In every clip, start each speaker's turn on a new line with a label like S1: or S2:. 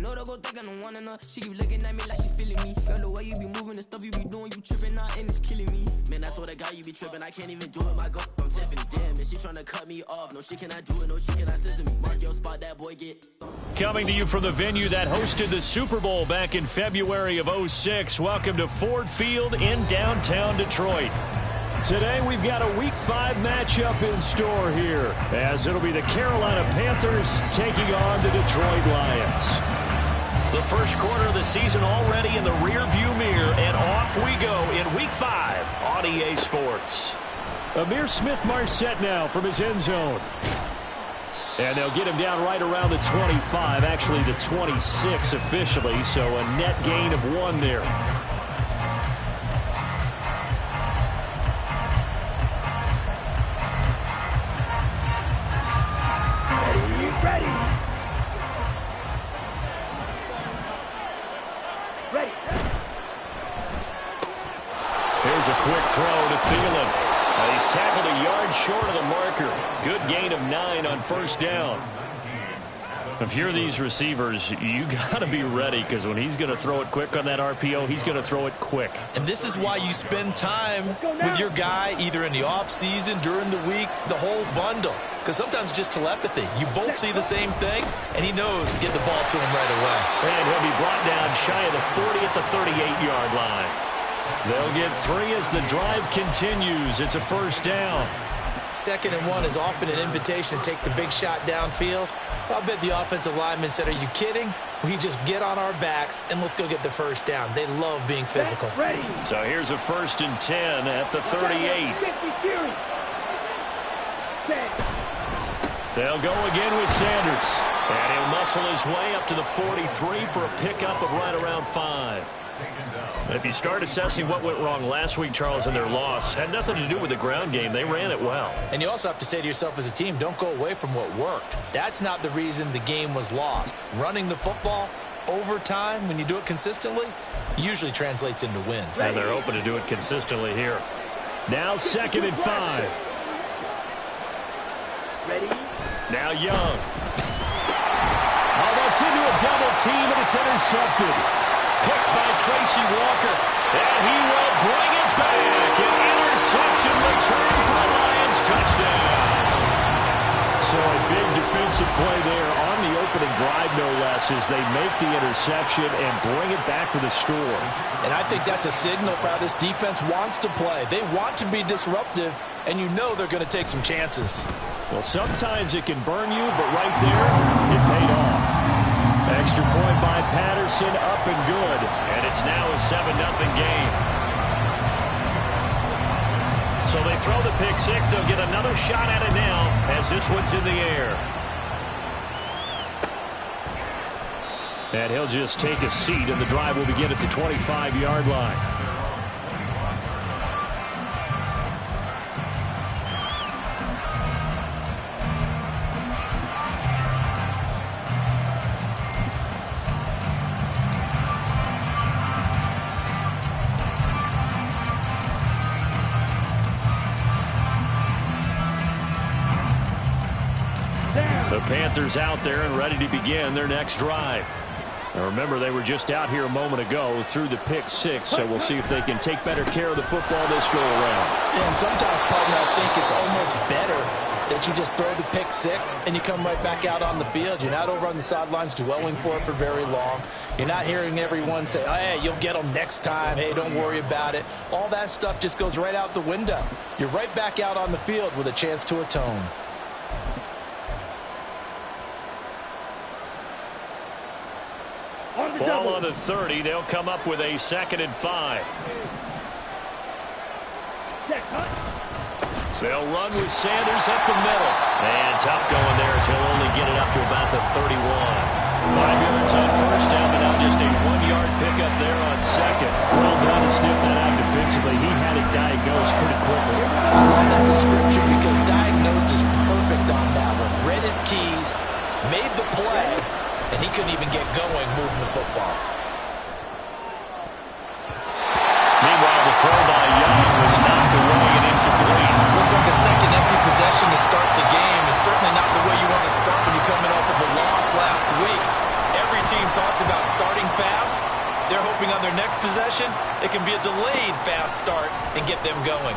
S1: know they go think I don't want enough. She keep looking at me like she feeling me. Girl, the way you be moving, the stuff you be doing, you tripping out and it's killing me. Man, I swear to God, you be tripping. I can't even do it. My girl from Tiffany. Damn, and she tryna cut me off. No, she cannot do it. No, she cannot scissor me. Mark your spot, that boy get.
S2: Coming to you from the venue that hosted the Super Bowl back in February of '06. Welcome to Ford Field in downtown Detroit. Today we've got a Week 5 matchup in store here, as it'll be the Carolina Panthers taking on the Detroit Lions. The first quarter of the season already in the rearview mirror, and off we go in Week 5 on EA Sports. Amir Smith-Marset now from his end zone. And they'll get him down right around the 25, actually the 26 officially, so a net gain of 1 there. Here's a quick throw to Thielen. He's tackled a yard short of the marker. Good gain of 9 on first down. If you're these receivers, you got to be ready, because when he's going to throw it quick on that RPO, he's going to throw it quick.
S3: And this is why you spend time with your guy either in the offseason, during the week, the whole bundle. Because sometimes it's just telepathy. You both see the same thing, and he knows to get the ball to him right away.
S2: And he'll be brought down shy of the 40 at the 38-yard line. They'll get 3 as the drive continues. It's a first down.
S3: 2nd and 1 is often an invitation to take the big shot downfield. I'll bet the offensive lineman said, are you kidding? We just get on our backs and let's go get the first down. They love being physical.
S2: So here's a 1st and 10 at the 38. They'll go again with Sanders. And he'll muscle his way up to the 43 for a pickup of right around 5. If you start assessing what went wrong last week, Charles, in their loss, had nothing to do with the ground game. They ran it well.
S3: And you also have to say to yourself as a team, don't go away from what worked. That's not the reason the game was lost. Running the football over time, when you do it consistently, usually translates into wins.
S2: And they're open to do it consistently here. Now 2nd and 5.
S1: Ready?
S2: Now Young. Oh, that's into a double team, and it's intercepted. Picked by Tracy Walker, and he will bring it back. An interception return for a Lions touchdown. So a big defensive play there on the opening drive, no less, as they make the interception and bring it back for the score.
S3: And I think that's a signal for how this defense wants to play. They want to be disruptive, and you know they're going to take some chances.
S2: Well, sometimes it can burn you, but right there, it paid off. Extra point by Patterson, up and good. And it's now a 7-0 game. So they throw the pick 6. They'll get another shot at it now as this one's in the air. And he'll just take a seat, and the drive will begin at the 25-yard line. The Panthers out there and ready to begin their next drive. Now remember, they were just out here a moment ago through the pick 6, so we'll see if they can take better care of the football this go around.
S3: And sometimes, partner, I think it's almost better that you just throw the pick 6 and you come right back out on the field. You're not over on the sidelines dwelling for it for very long. You're not hearing everyone say, oh, hey, you'll get them next time. Hey, don't worry about it. All that stuff just goes right out the window. You're right back out on the field with a chance to atone.
S2: Ball on the 30. They'll come up with a 2nd and 5. They'll run with Sanders up the middle. And tough going there as he'll only get it up to about the 31. 5 yards on first down, but now just a 1-yard pickup there on 2nd. Well done to sniff that out defensively. He had it diagnosed pretty quickly.
S3: I love that description because diagnosed is perfect on that one. Read his keys, made the play, and he couldn't even get going moving the football.
S2: Meanwhile, the throw by Young was knocked away and incomplete.
S3: Looks like a second empty possession to start the game, and certainly not the way you want to start when you're coming off of a loss last week. Every team talks next possession, it can be a delayed fast start and get them going.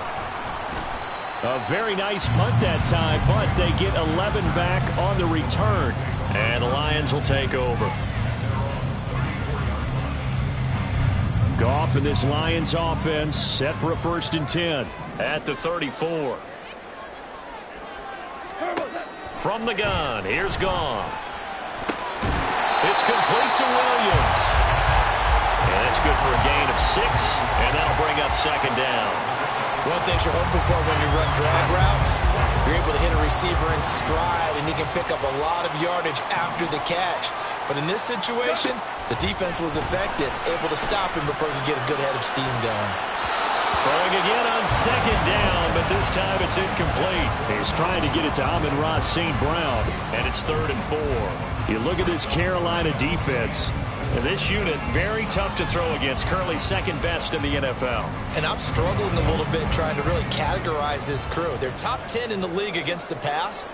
S2: A very nice punt that time, but they get 11 back on the return. And the Lions will take over. Goff and this Lions offense set for a 1st and 10 at the 34. From the gun, here's Goff. It's complete to Williams. And that's good for a gain of 6, and that'll bring up 2nd down.
S3: One thing you're hoping for when you run drag routes, you're able to hit a receiver in stride, and he can pick up a lot of yardage after the catch. But in this situation, the defense was effective, able to stop him before he could get a good head of steam going.
S2: Throwing again on 2nd down, but this time it's incomplete. He's trying to get it to Amon-Ra St. Brown, and it's 3rd and 4. You look at this Carolina defense. And this unit, very tough to throw against, currently 2nd best in the NFL.
S3: And I'm struggling a little bit trying to really categorize this crew. They're top 10 in the league against the pass,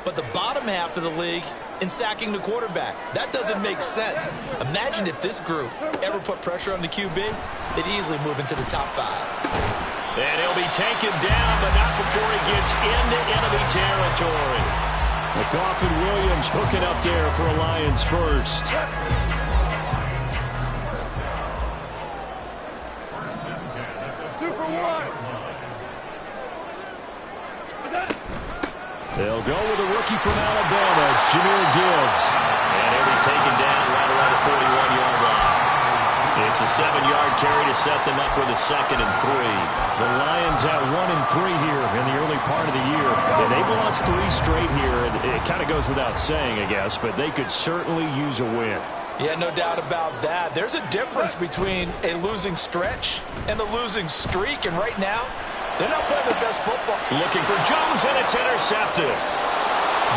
S3: but the bottom half of the league in sacking the quarterback. That doesn't make sense. Imagine if this group ever put pressure on the QB, they'd easily move into the top 5.
S2: And he'll be taken down, but not before he gets into enemy territory. Goff and Williams hooking up there for a Lions first. They'll go with a rookie from Alabama. It's Jahmyr Gibbs. And he'll be taken down right around the 41-yard line. It's a 7-yard carry to set them up with a 2nd and 3. The Lions at 1-3 here in the early part of the year. And they've lost 3 straight here. It kind of goes without saying, I guess, but they could certainly use a win.
S3: Yeah, no doubt about that. There's a difference between a losing stretch and a losing streak. And right now, they're not playing their best football.
S2: Looking for Jones, and it's intercepted.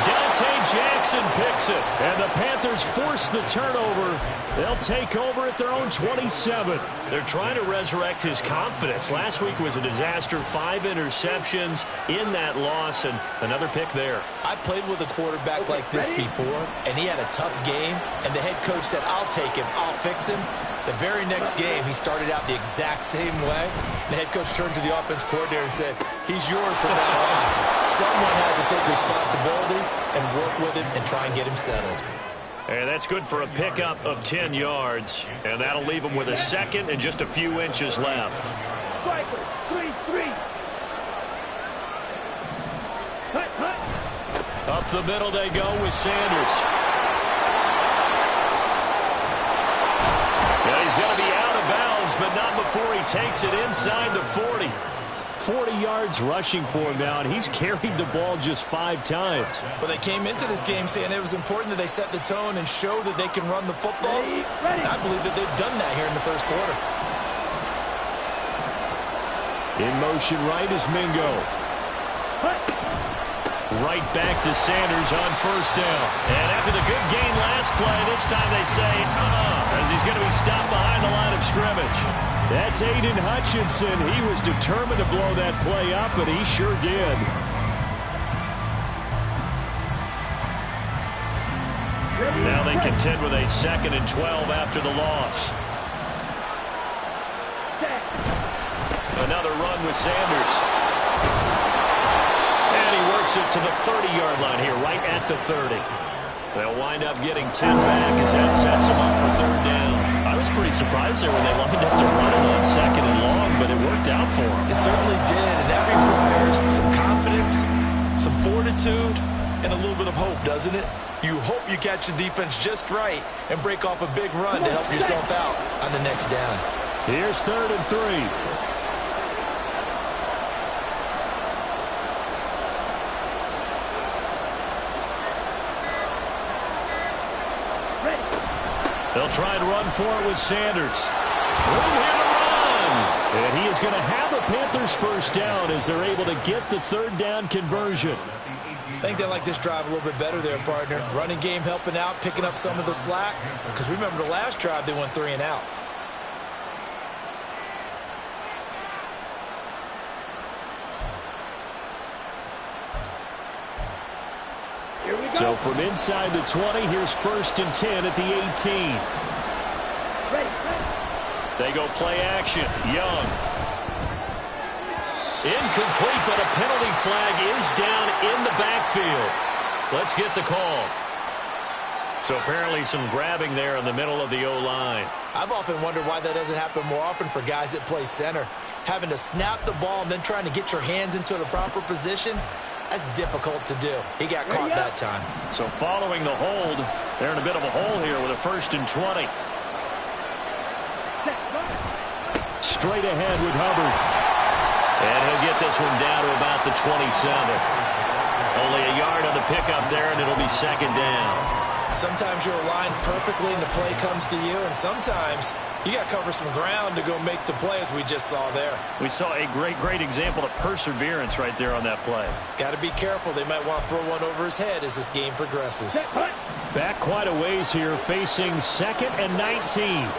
S2: Dante Jackson picks it. And the Panthers force the turnover. They'll take over at their own 27. They're trying to resurrect his confidence. Last week was a disaster. 5 interceptions in that loss, and another pick there.
S3: I played with a quarterback like this before, and he had a tough game, and the head coach said, I'll take him, I'll fix him. The very next game, he started out the exact same way. The head coach turned to the offense coordinator and said, he's yours from now on. Someone has to take responsibility and work with him and try and get him settled.
S2: And that's good for a pickup of 10 yards. And that'll leave him with a 2nd and just a few inches left.
S4: Striker, 3-3.
S2: Up the middle they go with Sanders. Yeah, he's going to be out of bounds, but not before he takes it inside the 40. 40 yards rushing for him now, and he's carried the ball just 5 times.
S3: Well, they came into this game saying it was important that they set the tone and show that they can run the football. And I believe that they've done that here in the first quarter.
S2: In motion right is Mingo. Right back to Sanders on 1st down. And after the good gain last play, this time they say, as he's going to be stopped behind the line of scrimmage. That's Aiden Hutchinson. He was determined to blow that play up, and he sure did. Now they contend with a 2nd and 12 after the loss. Another run with Sanders. And he works it to the 30-yard line here, right at the 30. They'll wind up getting 10 back as that sets them up for 3rd down. I was pretty surprised there when they lined up to run it on 2nd and long, but it worked out for them.
S3: It certainly did, and that requires some confidence, some fortitude, and a little bit of hope, doesn't it? You hope you catch the defense just right and break off a big run to help yourself out on the next down.
S2: Here's 3rd and 3. They'll try and run for it with Sanders. Room here to run. And he is going to have a Panthers 1st down as they're able to get the 3rd down conversion.
S3: I think they like this drive a little bit better there, partner. Running game helping out, picking up some of the slack. Because remember the last drive, they went 3 and out.
S2: So from inside the 20, here's 1st and 10 at the 18. They go play action. Young. Incomplete, but a penalty flag is down in the backfield. Let's get the call. So apparently some grabbing there in the middle of the O-line.
S3: I've often wondered why that doesn't happen more often for guys that play center. Having to snap the ball and then trying to get your hands into the proper position, that's difficult to do. He got caught that time.
S2: So following the hold, they're in a bit of a hole here with a 1st and 20. Straight ahead with Hubbard. And he'll get this one down to about the 27. Only a yard on the pickup there, and it'll be 2nd down.
S3: Sometimes you're aligned perfectly and the play comes to you, and sometimes you got to cover some ground to go make the play, as we just saw there.
S2: We saw a great example of perseverance right there on that play.
S3: Got to be careful. They might want to throw one over his head as this game progresses.
S2: Back quite a ways here, facing 2nd and 19.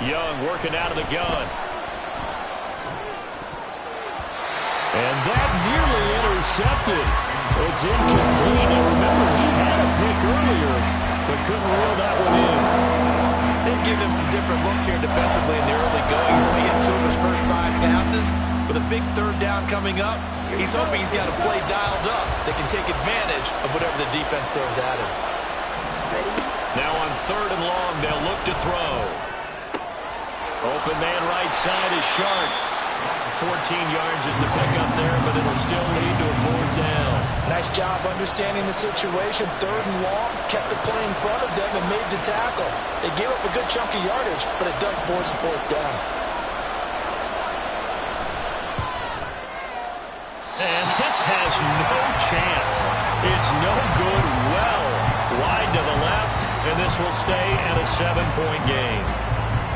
S2: Young working out of the gun. And that nearly intercepted. It's incomplete. And remember, he had a pick earlier, but couldn't reel that one in.
S3: They've given him some different looks here defensively in the early going. He's only hit 2 of his first 5 passes. With a big 3rd down coming up, he's hoping he's got a play dialed up that can take advantage of whatever the defense throws at him.
S2: Now on 3rd and long, they'll look to throw. Open man right side is Sharp. 14 yards is the pickup there, but it'll still lead to a 4th down.
S3: Nice job understanding the situation. 3rd and long, kept the play in front of them and made the tackle. They gave up a good chunk of yardage, but it does force a 4th down.
S2: And this has no chance. It's no good. Well wide to the left, and this will stay at a 7-point game.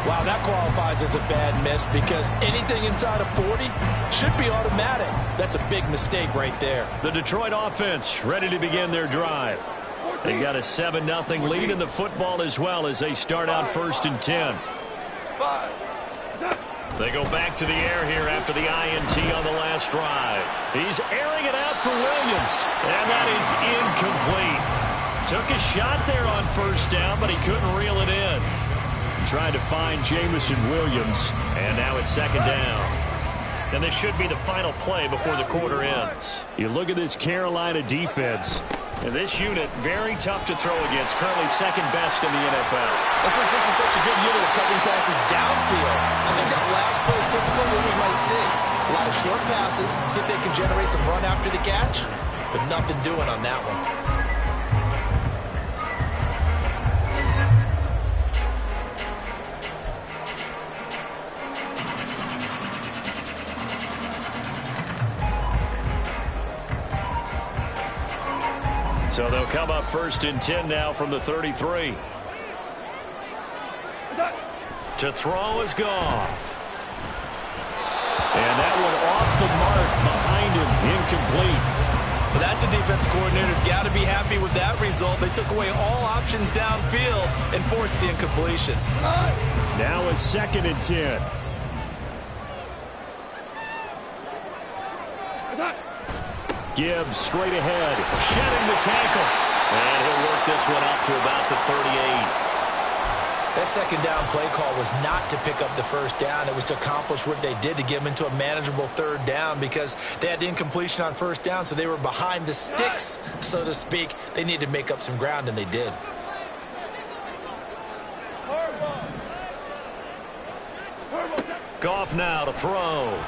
S3: Wow, that qualifies as a bad miss because anything inside of 40 should be automatic. That's a big mistake right there.
S2: The Detroit offense ready to begin their drive. They got a 7-0 lead in the football as well as they start out 1st and 10. They go back to the air here after the INT on the last drive. He's airing it out for Williams, and that is incomplete. Took a shot there on 1st down, but he couldn't reel it in. Trying to find Jamison Williams, and now it's 2nd down. And this should be the final play before the quarter ends. You look at this Carolina defense, and this unit very tough to throw against, currently 2nd best in the NFL.
S3: This is such a good unit of covering passes downfield. I think that last play is typical of what we might see. A lot of short passes, see if they can generate some run after the catch, but nothing doing on that one.
S2: So they'll come up 1st and 10 now from the 33. To throw is Goff. And that one off the mark behind him, incomplete.
S3: But that's a defensive coordinator's got to be happy with that result. They took away all options downfield and forced the incompletion.
S2: Now a 2nd and 10. Gibbs straight ahead, shedding the tackle. And he'll work this one out to about the 38.
S3: That 2nd down play call was not to pick up the 1st down. It was to accomplish what they did to get them into a manageable 3rd down because they had the incompletion on 1st down, so they were behind the sticks, so to speak. They needed to make up some ground, and they did.
S2: Goff now to throw.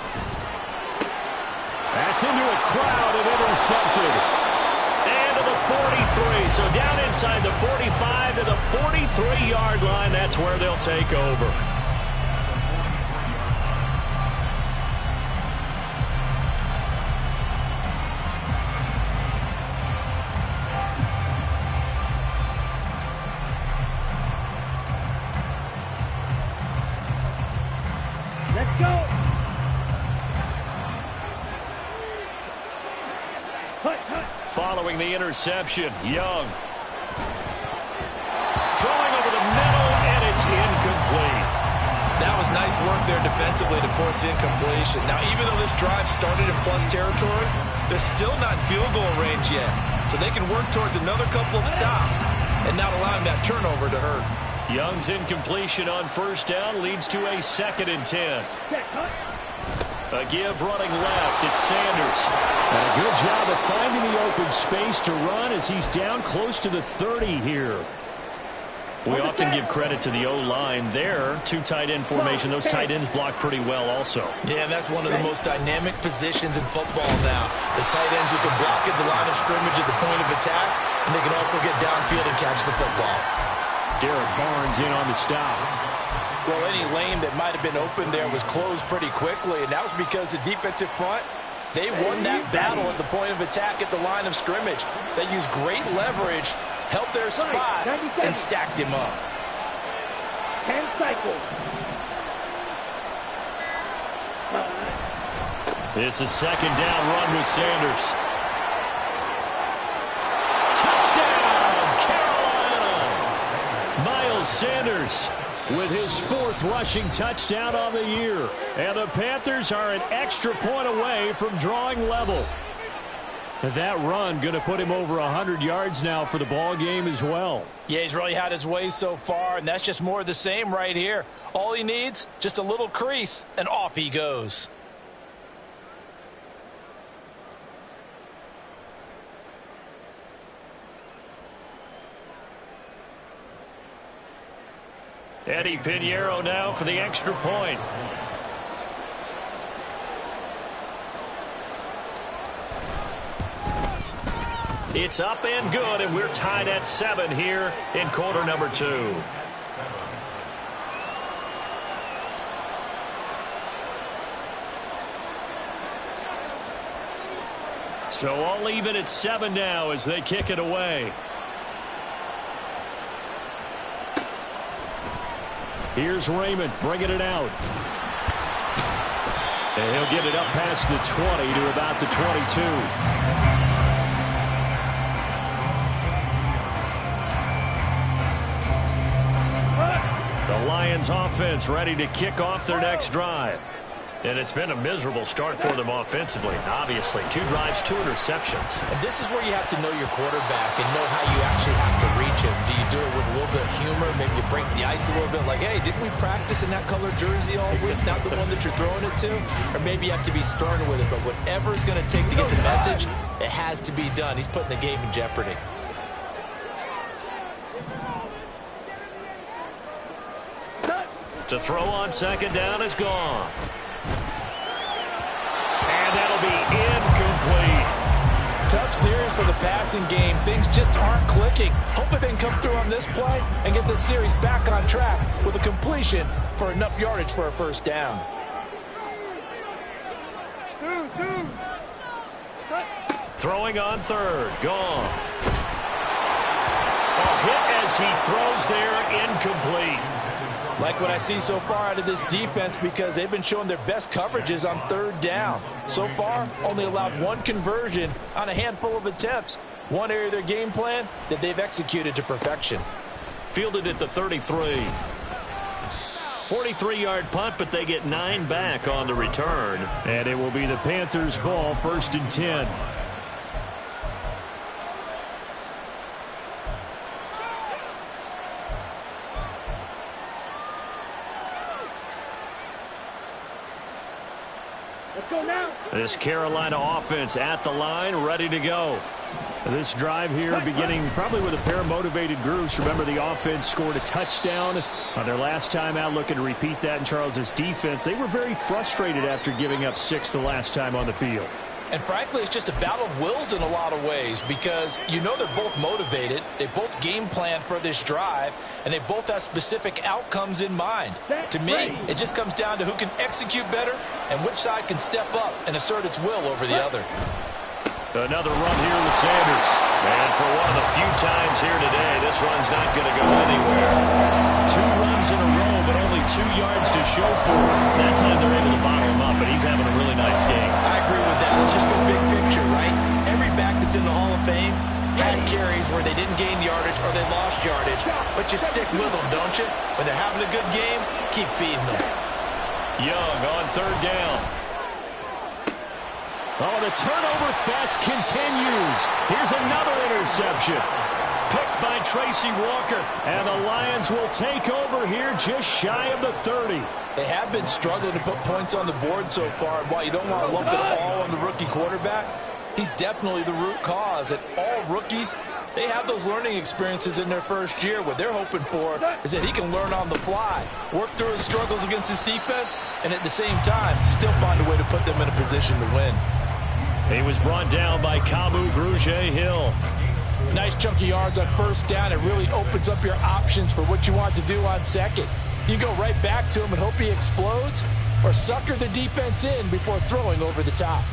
S2: That's into a crowd and intercepted. And to the 43. So down inside the 45 to the 43-yard line. That's where they'll take over.
S4: Let's go.
S2: Following the interception, Young. Throwing over the middle, and it's incomplete.
S3: That was nice work there defensively to force the incompletion. Now, even though this drive started in plus territory, they're still not in field goal range yet. So they can work towards another couple of stops and not allowing that turnover to hurt.
S2: Young's incompletion on first down leads to a 2nd and 10. A give running left. It's Sanders. And a good job of finding the open space to run as he's down close to the 30 here. We often give credit to the O-line there. 2 tight end formation. Those tight ends block pretty well also.
S3: Yeah, and that's one of the most dynamic positions in football now. The tight ends who can block at the line of scrimmage at the point of attack, and they can also get downfield and catch the football.
S2: Derek Barnes in on the stop.
S3: Well, any lane that might have been open there was closed pretty quickly, and that was because the defensive front, they won that battle at the point of attack at the line of scrimmage. They used great leverage, held their spot, and stacked him up.
S4: 10 cycles.
S2: It's a 2nd down run with Sanders. Touchdown, Carolina! Miles Sanders with his 4th rushing touchdown on the year. And the Panthers are an extra point away from drawing level. And that run going to put him over 100 yards now for the ball game as well.
S3: Yeah, he's really had his way so far, and that's just more of the same right here. All he needs, just a little crease, and off he goes.
S2: Eddie Pinheiro now for the extra point. It's up and good, and we're tied at 7 here in quarter number 2. So all even at 7 now as they kick it away. Here's Raymond bringing it out. And he'll get it up past the 20 to about the 22. The Lions offense ready to kick off their next drive. And it's been a miserable start for them offensively, obviously. 2 drives, 2 interceptions.
S3: And this is where you have to know your quarterback and know how you actually have to reach him. Do you do it with a little bit of humor? Maybe you break the ice a little bit, like, hey, didn't we practice in that color jersey all week, not the one that you're throwing it to? Or maybe you have to be stern with it, but whatever it's going to take to get the message, it has to be done. He's putting the game in jeopardy.
S2: To throw on 2nd down is gone. And that'll be incomplete.
S3: Tough series for the passing game. Things just aren't clicking. Hopefully they can come through on this play and get this series back on track with a completion for enough yardage for a 1st down.
S2: Throwing on 3rd. Goff. A hit as he throws there, incomplete.
S3: Like what I see so far out of this defense, because they've been showing their best coverages on 3rd down. So far, only allowed 1 conversion on a handful of attempts. One area of their game plan that they've executed to perfection.
S2: Fielded at the 33. 43-yard punt, but they get 9 back on the return. And it will be the Panthers' ball, 1st and 10. This Carolina offense at the line, ready to go. This drive here beginning probably with a pair of motivated groups. Remember, the offense scored a touchdown on their last time out, looking to repeat that in Charles's defense. They were very frustrated after giving up 6 the last time on the field.
S3: And frankly, it's just a battle of wills in a lot of ways, because you know they're both motivated. They both game plan for this drive, and they both have specific outcomes in mind. To me, it just comes down to who can execute better and which side can step up and assert its will over the other.
S2: Another run here with Sanders. And for one of the few times here today, this run's not going to go anywhere. 2 runs in a row, but only 2 yards to show for it. That time they're able to bottle him up, but he's having a really nice game.
S3: I agree with that. Let's just go big picture, right? Every back that's in the Hall of Fame had carries where they didn't gain yardage or they lost yardage, but you stick with them, don't you? When they're having a good game, keep feeding them.
S2: Young on 3rd down. Oh, the turnover fest continues. Here's another interception. picked by Tracy Walker. And the Lions will take over here just shy of the 30.
S3: They have been struggling to put points on the board so far. While you don't want to lump it all on the rookie quarterback, he's definitely the root cause. And all rookies, they have those learning experiences in their first year. What they're hoping for is that he can learn on the fly, work through his struggles against his defense, and at the same time, still find a way to put them in a position to win.
S2: He was brought down by Kamu Grugier-Hill.
S3: Nice chunky yards on first down. It really opens up your options for what you want to do on second. You go right back to him and hope he explodes, or sucker the defense in before throwing over the top.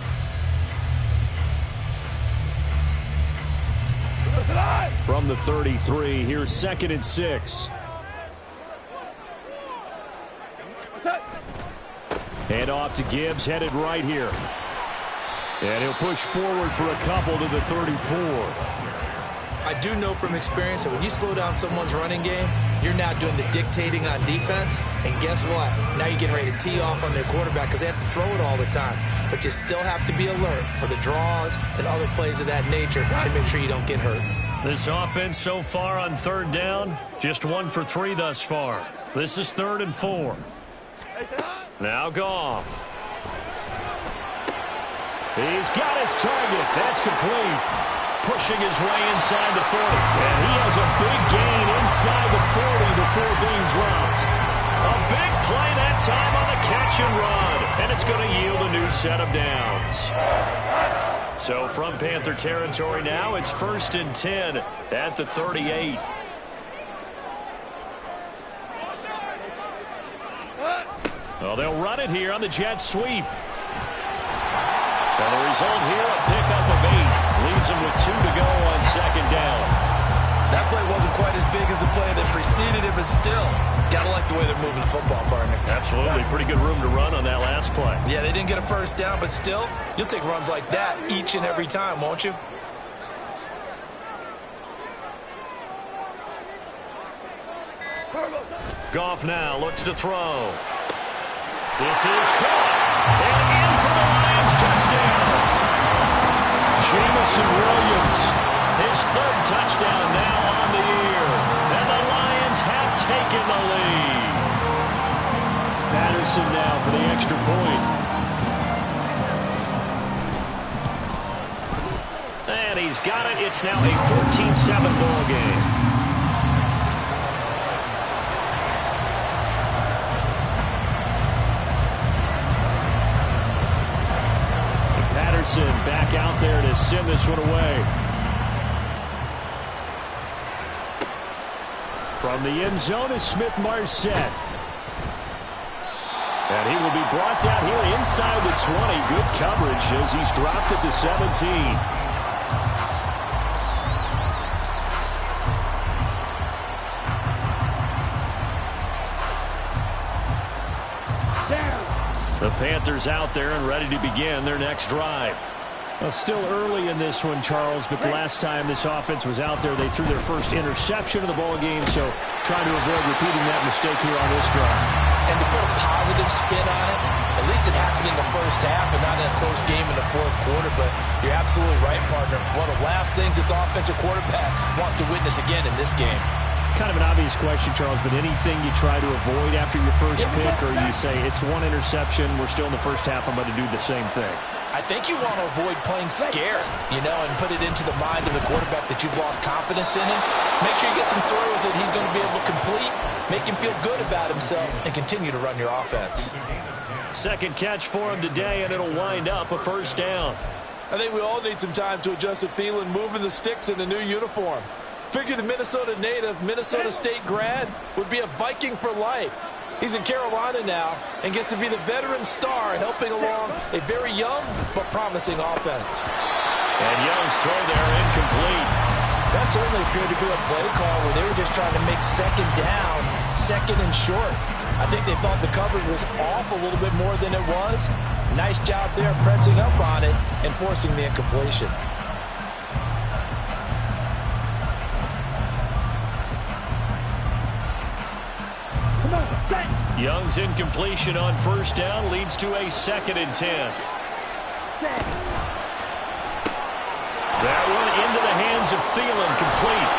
S2: From the 33, here's 2nd and 6. Hand off to Gibbs, headed right here. And he'll push forward for a couple to the 34.
S3: I do know from experience that when you slow down someone's running game, you're now doing the dictating on defense. And guess what? Now you're getting ready to tee off on their quarterback because they have to throw it all the time. But you still have to be alert for the draws and other plays of that nature to make sure you don't get hurt.
S2: This offense so far on 3rd down, just 1 for 3 thus far. This is 3rd and 4. Now Goff. He's got his target. That's complete. Pushing his way inside the 40. And he has a big gain inside the 40 before being dropped. A big play that time on the catch and run. And it's going to yield a new set of downs. So from Panther territory now, it's 1st and 10 at the 38. Well, they'll run it here on the jet sweep. And the result here, a pickup of 8. Leaves him with 2 to go on 2nd down.
S3: That play wasn't quite as big as the play that preceded it, but still, got to like the way they're moving the football, partner.
S2: Absolutely. Pretty good room to run on that last play.
S3: Yeah, they didn't get a first down, but still, you'll take runs like that each and every time, won't you?
S2: Goff now looks to throw. This is caught. And in for the Lions touchdown. Jamison Williams, his 3rd touchdown now on the year. And the Lions have taken the lead. Patterson now for the extra point. And he's got it. It's now a 14-7 ball game. Back out there to send this one away. From the end zone is Smith-Marset. And he will be brought down here inside the 20. Good coverage as he's dropped at the 17. The Panthers out there and ready to begin their next drive. Well, still early in this one, Charles, but the last time this offense was out there, they threw their first interception of the ball game, so trying to avoid repeating that mistake here on this drive.
S3: And to put a positive spin on it, at least it happened in the first half and not in a close game in the 4th quarter, but you're absolutely right, partner. One of the last things this offensive quarterback wants to witness again in this game.
S2: Kind of an obvious question, Charles, but anything you try to avoid after your first pick, or you say it's 1 interception, we're still in the first half, I'm going to do the same thing?
S3: I think you want to avoid playing scared, and put it into the mind of the quarterback that you've lost confidence in him. Make sure you get some throws that he's going to be able to complete, make him feel good about himself, and continue to run your offense.
S2: 2nd catch for him today, and it'll wind up a 1st down.
S3: I think we all need some time to adjust to Thielen moving the sticks in a new uniform. Figure the Minnesota native, Minnesota State grad would be a Viking for life. He's in Carolina now and gets to be the veteran star helping along a very young but promising offense.
S2: And Young's throw there incomplete.
S3: That certainly appeared to be a play call where they were just trying to make 2nd down, 2nd and short. I think they thought the coverage was off a little bit more than it was. Nice job there pressing up on it and forcing the incompletion.
S2: Young's incompletion on 1st down leads to a 2nd and 10. That one into the hands of Thielen, complete.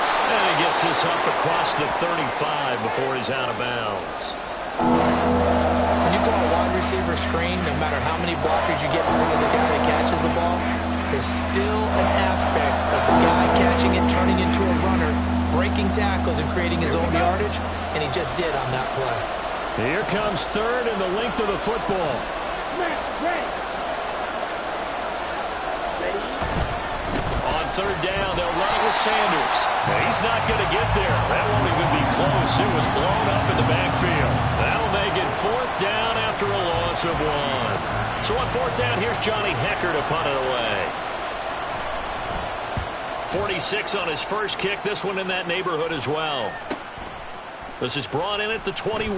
S2: this up across the 35 before he's out of bounds.
S3: When you call a wide receiver screen, no matter how many blockers you get in front of the guy that catches the ball, there's still an aspect of the guy catching it, turning into a runner, breaking tackles and creating his own yardage, and he just did on that play.
S2: Here comes third and the length of the football. On third down, they'll run it with Sanders. He's not going to get there. That won't even be close. It was blown up in the backfield. That'll make it fourth down after a loss of 1. So on fourth down, here's Johnny Hecker to punt it away. 46 on his first kick. This one in that neighborhood as well. This is brought in at the 21.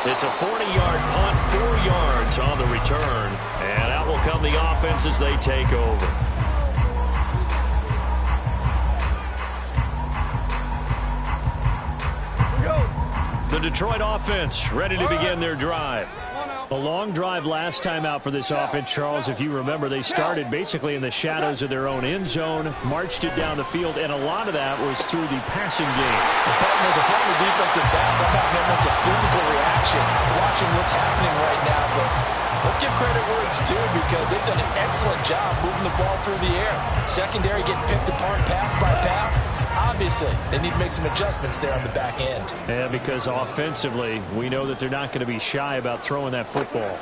S2: It's a 40-yard punt, 4 yards on the return. And out will come the offense as they take over. The Detroit offense ready to begin their drive. A long drive last time out for this offense, Charles. If you remember, they started basically in the shadows of their own end zone, marched it down the field, and a lot of that was through the passing game.
S3: As a former defensive back, I'm having almost a physical reaction watching what's happening right now. But let's give credit where it's due because they've done an excellent job moving the ball through the air. Secondary getting picked apart pass by pass. Obviously, they need to make some adjustments there on the back end.
S2: Yeah, because offensively, we know that they're not going to be shy about throwing that football.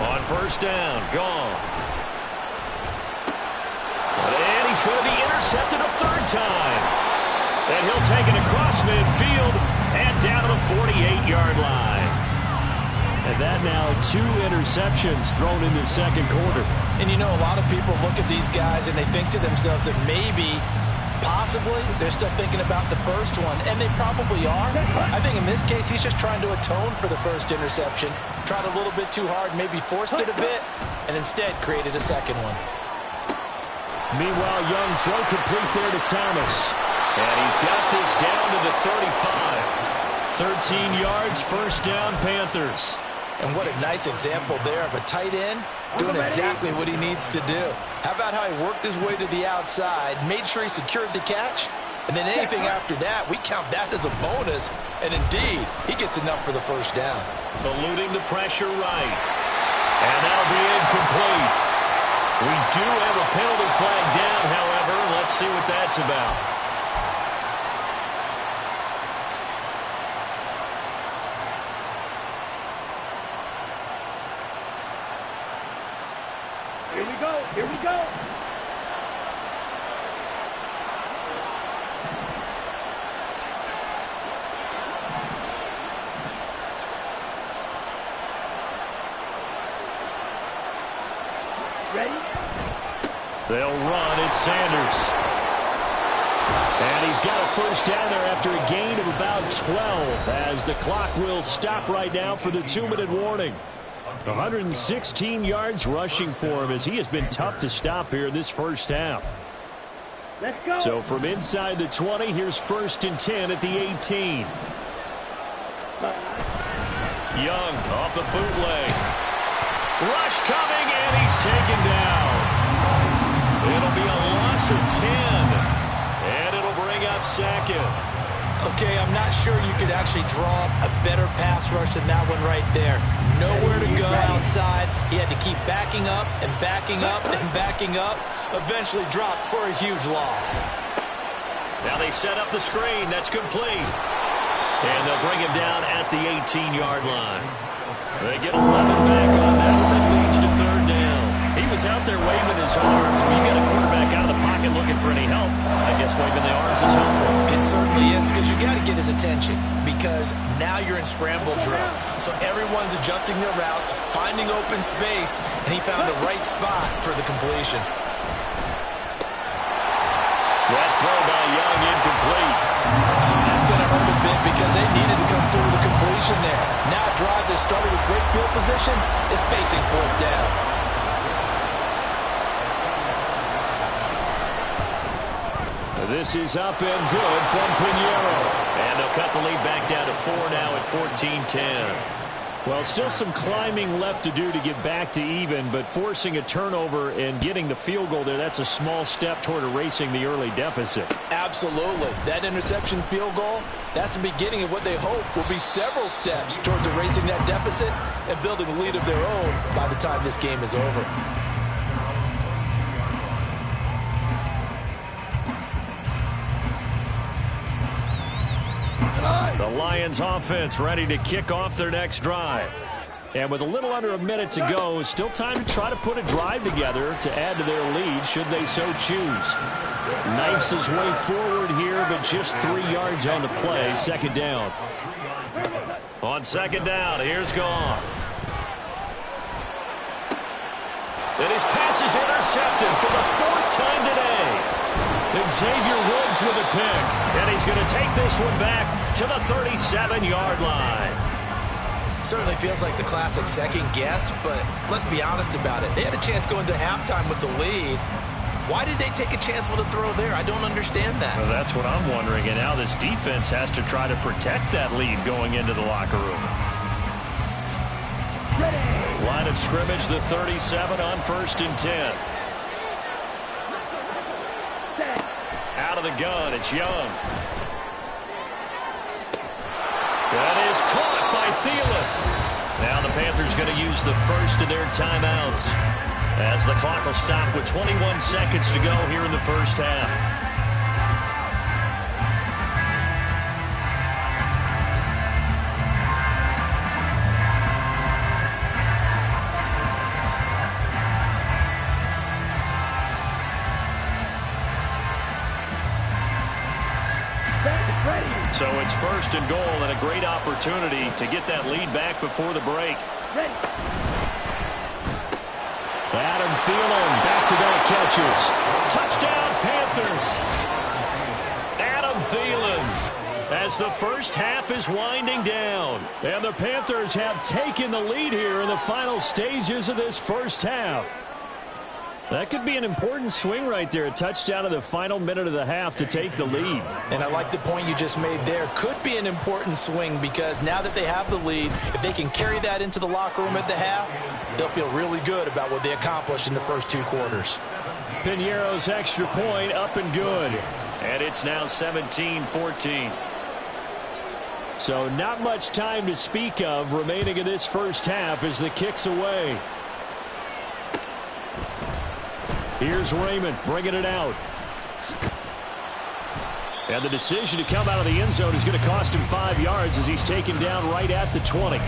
S2: On first down, gone. And he's going to be intercepted a third time. And he'll take it across midfield and down to the 48-yard line. And that now 2 interceptions thrown in the second quarter.
S3: And you know, a lot of people look at these guys and they think to themselves that maybe, possibly, they're still thinking about the first one, and they probably are. I think in this case, he's just trying to atone for the first interception. Tried a little bit too hard, maybe forced it a bit, and instead created a second one.
S2: Meanwhile, Young throw complete there to Thomas. And he's got this down to the 35. 13 yards, first down, Panthers.
S3: And what a nice example there of a tight end doing exactly what he needs to do. How about how he worked his way to the outside, made sure he secured the catch, and then anything after that, we count that as a bonus. And indeed, he gets enough for the first down.
S2: Eluding the pressure right. And that'll be incomplete. We do have a penalty flag down, however. Let's see what that's about.
S4: Here we go. Here we go. Ready?
S2: They'll run. It's Sanders. And he's got a first down there after a gain of about 12 as the clock will stop right now for the 2-minute warning. 116 yards rushing for him as he has been tough to stop here this first half.
S4: Let's go.
S2: So from inside the 20, here's 1st and 10 at the 18. Young off the bootleg. Rush coming, and he's taken down. It'll be a loss of 10, and it'll bring up 2nd.
S3: Okay, I'm not sure you could actually draw a better pass rush than that one right there. Nowhere to go outside. He had to keep backing up and backing up and backing up. Eventually dropped for a huge loss.
S2: Now they set up the screen. That's complete. And they'll bring him down at the 18-yard line. They get 11 back on that one. That leads to 3rd down. He was out there waving his arms. When you get a quarterback out of the pocket looking for any help, I guess waving the arms is helpful.
S3: It certainly is, because you got to get his attention, because now you're in scramble drill. So everyone's adjusting their routes, finding open space, and he found the right spot for the completion.
S2: That throw by Young incomplete.
S3: That's going to hurt a bit because they needed to come through with a completion there. Now a drive that started with great field position is facing 4th down.
S2: This is up and good from Pinheiro. And they'll cut the lead back down to 4 now at 14-10. Well, still some climbing left to do to get back to even, but forcing a turnover and getting the field goal there, that's a small step toward erasing the early deficit.
S3: Absolutely. That interception field goal, that's the beginning of what they hope will be several steps towards erasing that deficit and building a lead of their own by the time this game is over.
S2: The Lions offense ready to kick off their next drive. And with a little under a minute to go, still time to try to put a drive together to add to their lead should they so choose. Knifes his way forward here, but just 3 yards on the play. Second down. On second down, here's Goff. And his pass is intercepted for the 4th time today. Xavier Woods with a pick, and he's going to take this one back to the 37-yard line.
S3: Certainly feels like the classic second guess, but let's be honest about it. They had a chance going to halftime with the lead. Why did they take a chance with a throw there? I don't understand that.
S2: Well, that's what I'm wondering, and now this defense has to try to protect that lead going into the locker room. Line of scrimmage, the 37 on 1st and 10. Out of the gun, it's Young. That is caught by Thielen. Now the Panthers going to use the first of their timeouts as the clock will stop with 21 seconds to go here in the first half. So it's 1st and goal and a great opportunity to get that lead back before the break. Adam Thielen, back-to-back catches. Touchdown, Panthers. Adam Thielen as the first half is winding down. And the Panthers have taken the lead here in the final stages of this first half. That could be an important swing right there. A touchdown in the final minute of the half to take the lead.
S3: And I like the point you just made there. Could be an important swing because now that they have the lead, if they can carry that into the locker room at the half, they'll feel really good about what they accomplished in the first 2 quarters.
S2: Piñeiro's extra point up and good. And it's now 17-14. So not much time to speak of remaining in this first half as the kick's away. Here's Raymond bringing it out. And the decision to come out of the end zone is going to cost him 5 yards as he's taken down right at the 20.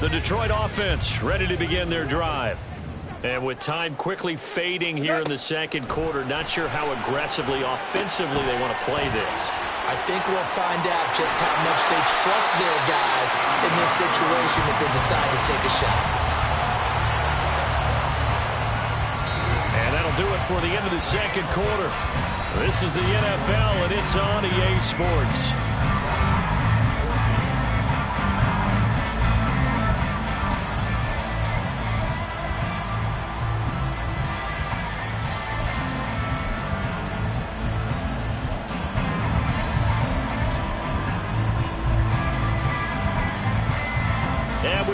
S2: The Detroit offense ready to begin their drive. And with time quickly fading here in the second quarter, not sure how aggressively, offensively they want to play this.
S3: I think we'll find out just how much they trust their guys in this situation if they decide to take a shot.
S2: And that'll do it for the end of the second quarter. This is the NFL, and it's on EA Sports.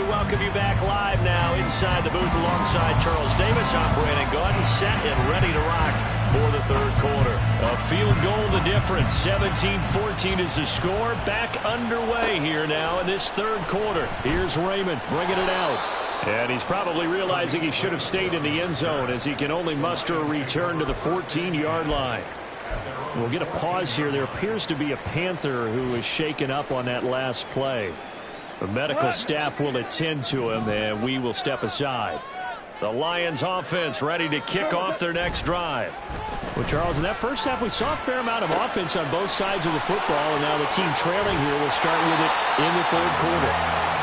S2: Welcome you back live now inside the booth alongside Charles Davis. I'm Brandon Gaudin, set and ready to rock for the third quarter. A field goal the difference. 17-14 is the score. Back underway here now in this third quarter. Here's Raymond bringing it out. And he's probably realizing he should have stayed in the end zone as he can only muster a return to the 14-yard line. We'll get a pause here. There appears to be a Panther who is shaken up on that last play. The medical staff will attend to him, and we will step aside. The Lions offense ready to kick off their next drive. Well, Charles, in that first half, we saw a fair amount of offense on both sides of the football, and now the team trailing here will start with it in the third quarter.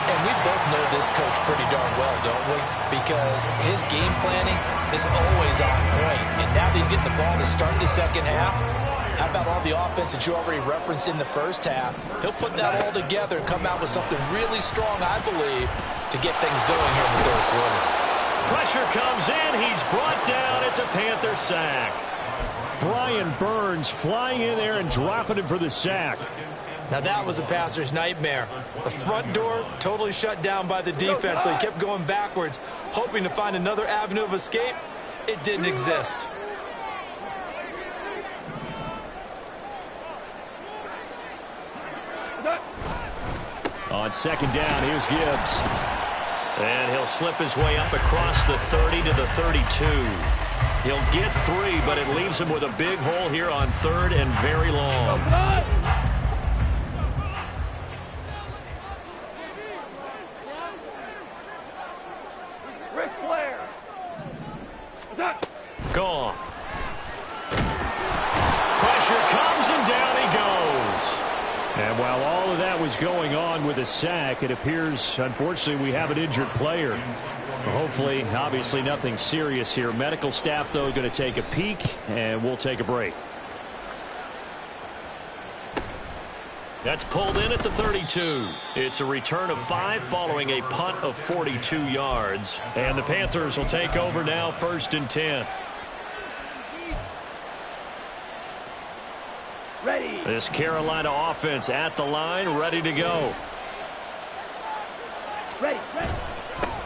S3: And we both know this coach pretty darn well, don't we? Because his game planning is always on point. And now that he's getting the ball to start the second half, how about all the offense that you already referenced in the first half? He'll put that all together and come out with something really strong, I believe, to get things going here in the third quarter.
S2: Pressure comes in. He's brought down. It's a Panther sack. Brian Burns flying in there and dropping him for the sack.
S3: Now that was a passer's nightmare. The front door totally shut down by the defense, so he kept going backwards, hoping to find another avenue of escape. It didn't exist.
S2: On second down, here's Gibbs. And he'll slip his way up across the 30 to the 32. He'll get 3, but it leaves him with a big hole here on third and very long.
S4: Ric Flair.
S2: Gone. Pressure comes and down he goes. And while all of that was going on with a sack, it appears, unfortunately, we have an injured player. Hopefully, obviously, nothing serious here. Medical staff, though, going to take a peek, and we'll take a break. That's pulled in at the 32. It's a return of 5 following a punt of 42 yards. And the Panthers will take over now, 1st and 10.
S4: Ready.
S2: This Carolina offense at the line, ready to go.
S4: Ready.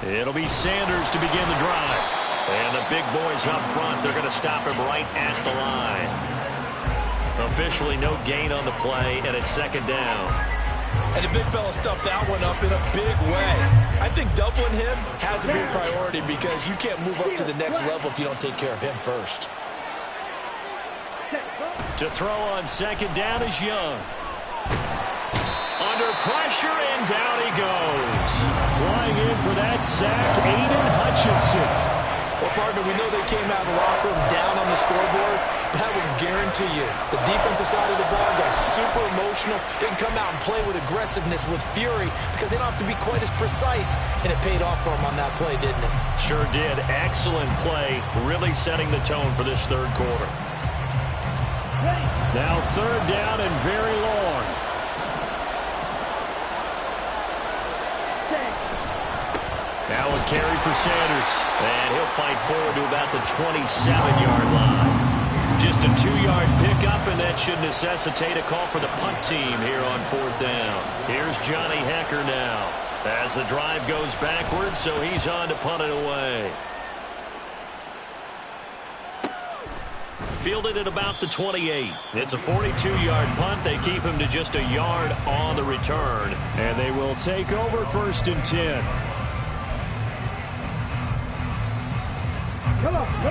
S2: It'll be Sanders to begin the drive. And the big boys up front, they're going to stop him right at the line. Officially no gain on the play, and it's 2nd down.
S3: And the big fella stuffed that one up in a big way. I think doubling him has a big priority because you can't move up to the next level if you don't take care of him first.
S2: To throw on 2nd down is Young. Under pressure, and down he goes. Flying in for that sack, Aiden Hutchinson.
S3: Well, partner, we know they came out of the locker room down on the scoreboard, but I would guarantee you the defensive side of the ball got super emotional. They can come out and play with aggressiveness, with fury, because they don't have to be quite as precise, and it paid off for them on that play, didn't it?
S2: Sure did. Excellent play, really setting the tone for this 3rd quarter. Now 3rd down and very long. Now a carry for Sanders. And he'll fight forward to about the 27-yard line. Just a 2-yard pickup, and that should necessitate a call for the punt team here on 4th down. Here's Johnny Hecker now. As the drive goes backwards, so he's on to punt it away. Fielded at about the 28. It's a 42-yard punt. They keep him to just a yard on the return. And they will take over 1st and 10.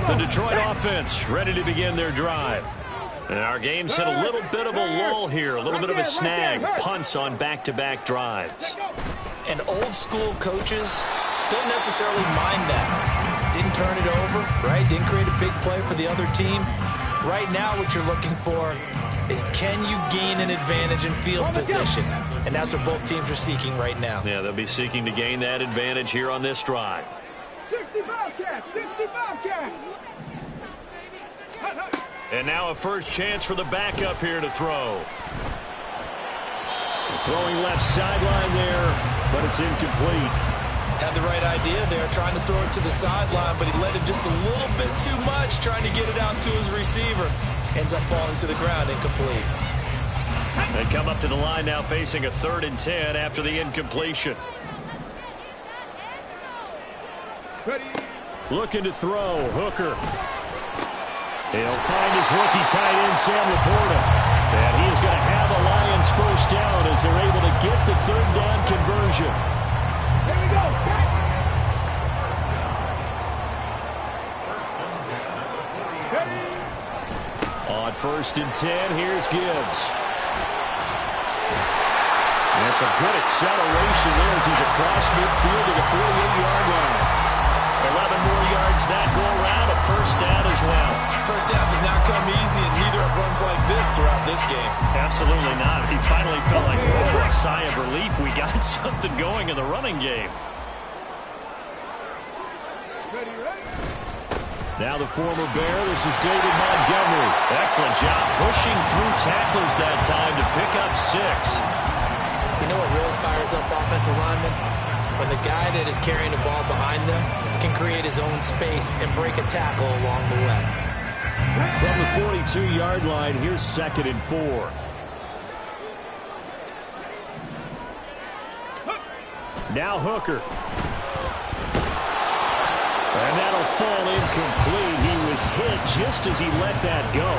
S2: The Detroit offense ready to begin their drive. And our game's hit a little bit of a lull here, a little bit of a snag. Punts on back-to-back drives.
S3: And old-school coaches don't necessarily mind that. Didn't turn it over, right? Didn't create a big play for the other team. Right now what you're looking for is, can you gain an advantage in field position? And that's what both teams are seeking right now.
S2: Yeah, they'll be seeking to gain that advantage here on this drive.
S4: 65 cats, 65 cats.
S2: And now a first chance for the backup here to throw. Throwing left sideline there, but it's incomplete.
S3: Had the right idea there, trying to throw it to the sideline, but he let it just a little bit too much, trying to get it out to his receiver. Ends up falling to the ground, incomplete.
S2: They come up to the line now facing a 3rd and 10 after the incompletion. Looking to throw, Hooker. He'll find his rookie tight end, Sam Laporta. And he is going to have a Lions first down as they're able to get the 3rd down conversion.
S4: Here we go.
S2: On 1st and 10, here's Gibbs. That's a good acceleration there as he's across midfield to the 48-yard line. 11 more yards that go around, a first down as well.
S3: First downs have not come easy, and neither have runs like this throughout this game.
S2: Absolutely not. He finally felt like a sigh of relief. We got something going in the running game. Now the former Bear, this is David Montgomery. Excellent job pushing through tacklers that time to pick up 6.
S3: You know what really fires up offensive linemen? When the guy that is carrying the ball behind them can create his own space and break a tackle along the way.
S2: From the 42-yard line, here's 2nd and 4. Now Hooker. And that'll fall incomplete. He was hit just as he let that go.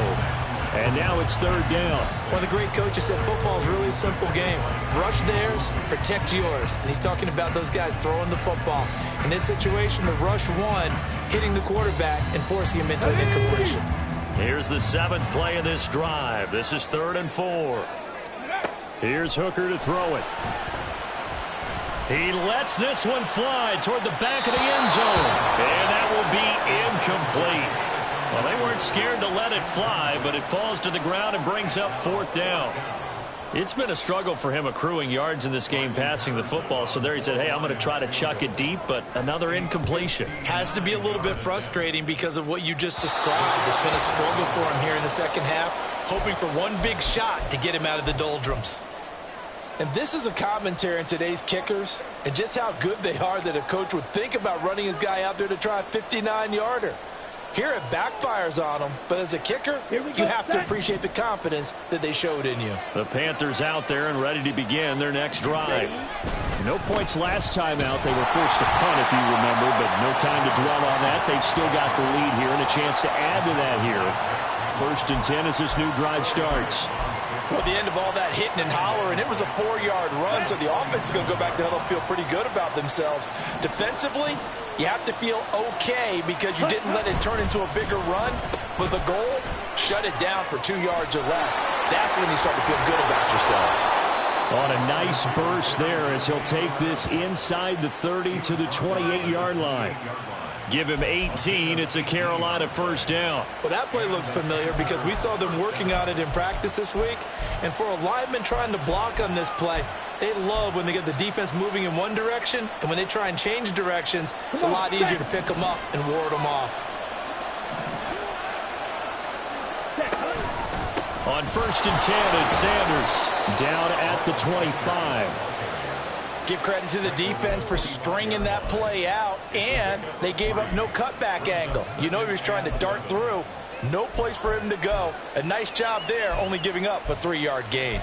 S2: And now it's 3rd down.
S3: One of the great coaches said football is really a simple game. Rush theirs, protect yours. And he's talking about those guys throwing the football. In this situation, the rush one, hitting the quarterback and forcing him into an incompletion.
S2: Here's the 7th play of this drive. This is 3rd and 4. Here's Hooker to throw it. He lets this one fly toward the back of the end zone. And that will be incomplete. Well, they weren't scared to let it fly, but it falls to the ground and brings up 4th down. It's been a struggle for him accruing yards in this game passing the football. So there he said, hey, I'm going to try to chuck it deep, but another incompletion.
S3: Has to be a little bit frustrating because of what you just described. It's been a struggle for him here in the second half, hoping for one big shot to get him out of the doldrums. And this is a commentary on today's kickers and just how good they are that a coach would think about running his guy out there to try a 59-yarder. Here it backfires on them, but as a kicker, you have to appreciate the confidence that they showed in you.
S2: The Panthers out there and ready to begin their next drive. No points last time out. They were forced to punt, if you remember, but no time to dwell on that. They've still got the lead here and a chance to add to that here. 1st and 10 as this new drive starts.
S3: Well, the end of all that hitting and hollering, it was a 4-yard run, so the offense is going to go back to huddle, feel pretty good about themselves. Defensively, you have to feel okay because you didn't let it turn into a bigger run. But the goal, shut it down for 2 yards or less. That's when you start to feel good about yourselves.
S2: On a nice burst there as he'll take this inside the 30 to the 28-yard line. Give him 18. It's a Carolina 1st down.
S3: Well, that play looks familiar because we saw them working on it in practice this week. And for a lineman trying to block on this play, they love when they get the defense moving in one direction. And when they try and change directions, it's a lot easier to pick them up and ward them off.
S2: On 1st and 10, it's Sanders down at the 25.
S3: Give credit to the defense for stringing that play out, and they gave up no cutback angle. You know he was trying to dart through. No place for him to go. A nice job there, only giving up a 3-yard gain.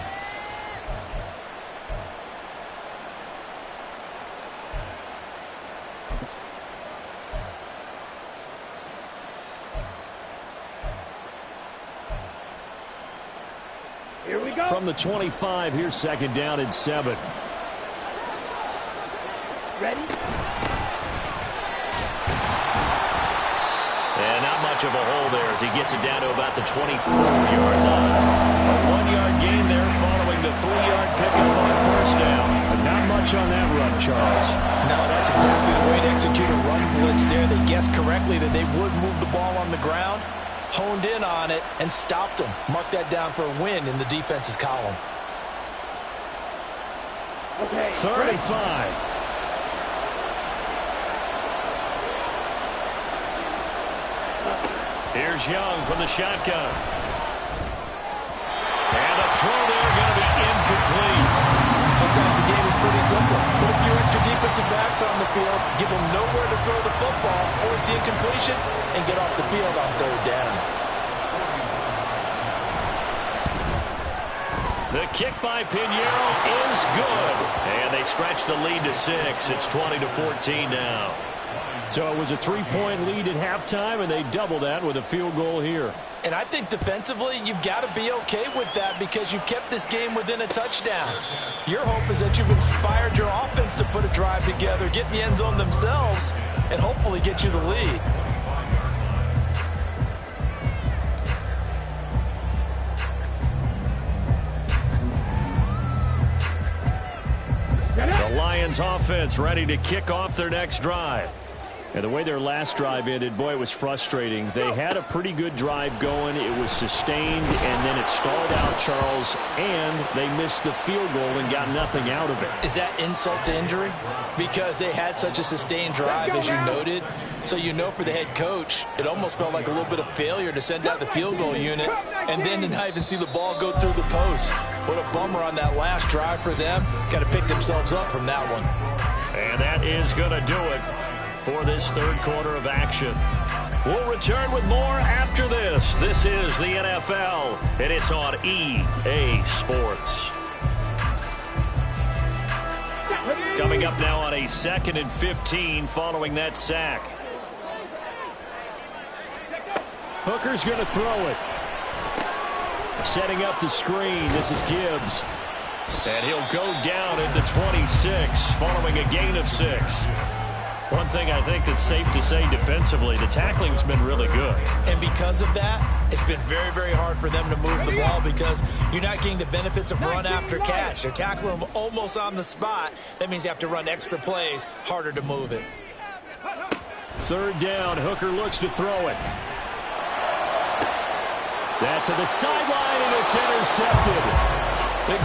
S4: Here we go.
S2: From the 25, here's 2nd down and 7.
S4: Ready?
S2: And not much of a hole there as he gets it down to about the 24-yard line. A 1-yard gain there following the 3-yard pickup on 1st down. But not much on that run, Charles.
S3: No, that's exactly the way to execute a run blitz there. They guessed correctly that they would move the ball on the ground, honed in on it, and stopped them. Mark that down for a win in the defense's column.
S4: Okay.
S2: 3rd and 5. Here's Young from the shotgun. And a throw there going to be incomplete.
S3: Sometimes the game is pretty simple. Put a few extra defensive backs on the field, give them nowhere to throw the football, force the incompletion, and get off the field on 3rd down.
S2: The kick by Pinheiro is good. And they stretch the lead to 6. It's 20-14 now. So it was a 3-point lead at halftime, and they double that with a field goal here.
S3: And I think defensively, you've got to be okay with that because you've kept this game within a touchdown. Your hope is that you've inspired your offense to put a drive together, get in the end zone themselves, and hopefully get you the lead.
S2: The Lions offense ready to kick off their next drive. And the way their last drive ended, boy, it was frustrating. They had a pretty good drive going. It was sustained, and then it stalled out, Charles, and they missed the field goal and got nothing out of it.
S3: Is that insult to injury? Because they had such a sustained drive, as you noted. So you know for the head coach, it almost felt like a little bit of failure to send out the field goal unit and then to not even see the ball go through the post. What a bummer on that last drive for them. Got to pick themselves up from that one.
S2: And that is going to do it for this third quarter of action. We'll return with more after this. This is the NFL, and it's on EA Sports. Coming up now on a 2nd and 15 following that sack. Hooker's going to throw it. Setting up the screen. This is Gibbs. And he'll go down at the 26 following a gain of 6. One thing I think that's safe to say defensively, the tackling's been really good.
S3: And because of that, it's been very, very hard for them to move the ball because you're not getting the benefits of run after catch. They're tackling them almost on the spot. That means you have to run extra plays, harder to move it.
S2: 3rd down, Hooker looks to throw it. That to the sideline, and it's intercepted.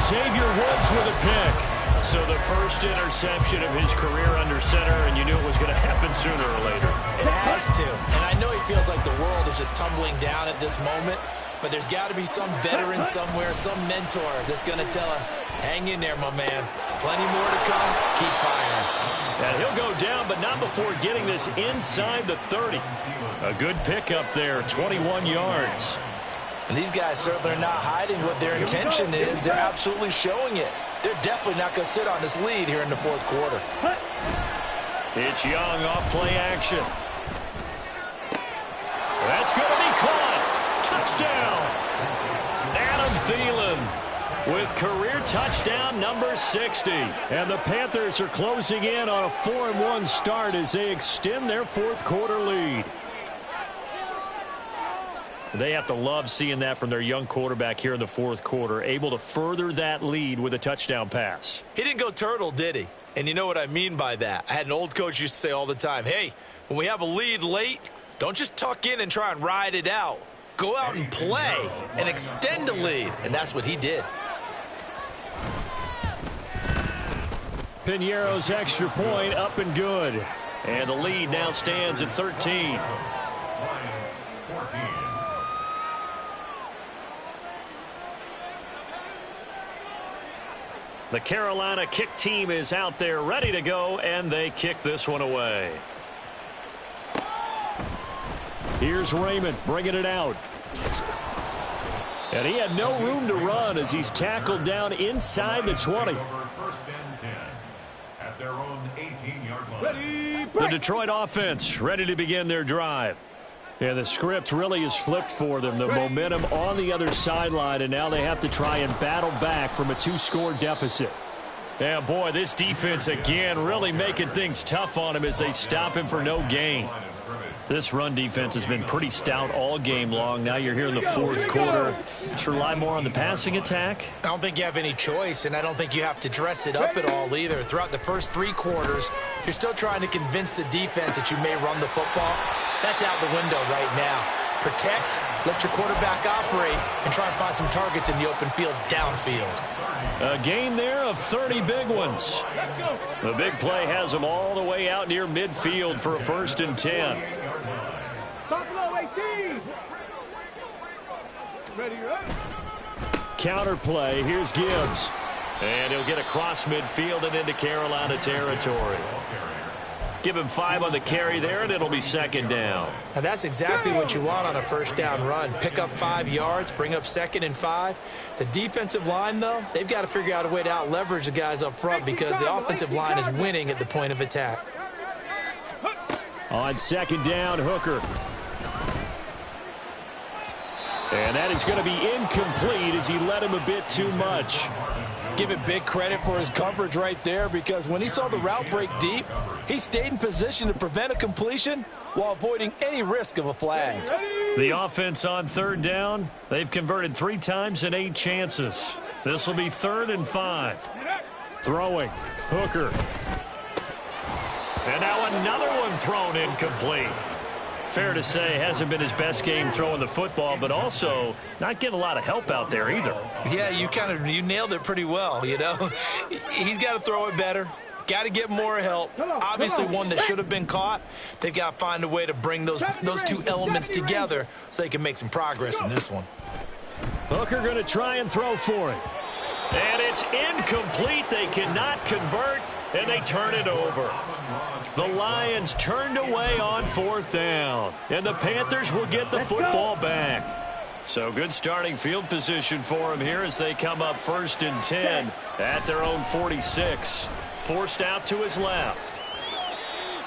S2: Xavier Woods with a pick. So the first interception of his career under center, and you knew it was going to happen sooner or later.
S3: It has to. And I know he feels like the world is just tumbling down at this moment, but there's got to be some veteran somewhere, some mentor that's going to tell him, hang in there, my man. Plenty more to come. Keep firing.
S2: And he'll go down, but not before getting this inside the 30. A good pickup there, 21 yards.
S3: And these guys certainly are not hiding what their intention is. They're absolutely showing it. They're definitely not going to sit on this lead here in the 4th quarter.
S2: It's Young off play action. That's going to be caught. Touchdown. Adam Thielen with career touchdown number 60. And the Panthers are closing in on a 4-1 start as they extend their 4th quarter lead. They have to love seeing that from their young quarterback here in the 4th quarter, able to further that lead with a touchdown pass.
S3: He didn't go turtle, did he? And you know what I mean by that. I had an old coach used to say all the time, hey, when we have a lead late, don't just tuck in and try and ride it out. Go out and play and extend the lead. And that's what he did.
S2: Piñeiro's extra point up and good. And the lead now stands at 13. The Carolina kick team is out there ready to go, and they kick this one away. Here's Raymond bringing it out. And he had no room to run as he's tackled down inside the 20.
S5: First and 10 at their own 18-yard line.
S2: The Detroit offense ready to begin their drive. Yeah, the script really is flipped for them. The momentum on the other sideline, and now they have to try and battle back from a 2-score deficit. Yeah, boy, this defense again really making things tough on him as they stop him for no gain. This run defense has been pretty stout all game long. Now you're here in the 4th quarter. Just rely more on the passing attack.
S3: I don't think you have any choice, and I don't think you have to dress it up at all either. Throughout the first 3 quarters, you're still trying to convince the defense that you may run the football. That's out the window right now. Protect, let your quarterback operate, and try and find some targets in the open field downfield.
S2: A gain there of 30 big ones. The big play has them all the way out near midfield for a 1st and 10. Counter play. Here's Gibbs. And he'll get across midfield and into Carolina territory. Give him 5 on the carry there, and it'll be 2nd down.
S3: Now that's exactly what you want on a 1st down run. Pick up 5 yards, bring up 2nd and 5. The defensive line, though, they've got to figure out a way to out-leverage the guys up front because the offensive line is winning at the point of attack.
S2: On 2nd down, Hooker. And that is going to be incomplete as he led him a bit too much.
S6: Give it big credit for his coverage right there because when he saw the route break deep, he stayed in position to prevent a completion while avoiding any risk of a flag.
S2: The offense on 3rd down, they've converted 3 times in 8 chances. This will be 3rd and 5. Throwing, Hooker. And now another one thrown incomplete. Fair to say, hasn't been his best game throwing the football, but also not getting a lot of help out there either.
S3: Yeah, you nailed it pretty well, you know. He's got to throw it better. Got to get more help. Obviously one that should have been caught. They've got to find a way to bring those 2 elements together so they can make some progress in this one.
S2: Hooker going to try and throw for it. And it's incomplete. They cannot convert, and they turn it over. The Lions turned away on 4th down, and the Panthers will get the football back. So good starting field position for him here as they come up 1st and 10 at their own 46. Forced out to his left.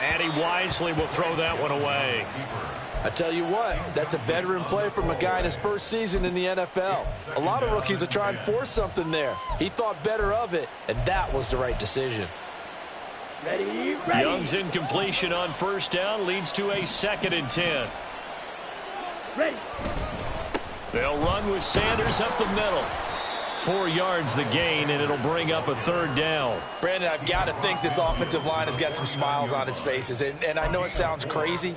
S2: And he wisely will throw that one away.
S6: I tell you what, that's a veteran play from a guy in his first season in the NFL. A lot of rookies will try and force something there. He thought better of it, and that was the right decision.
S4: Ready.
S2: Young's incompletion on 1st down leads to a 2nd and 10.
S4: Ready.
S2: They'll run with Sanders up the middle. 4 yards the gain, and it'll bring up a 3rd down.
S3: Brandon, I've got to think this offensive line has got some smiles on its faces. And I know it sounds crazy,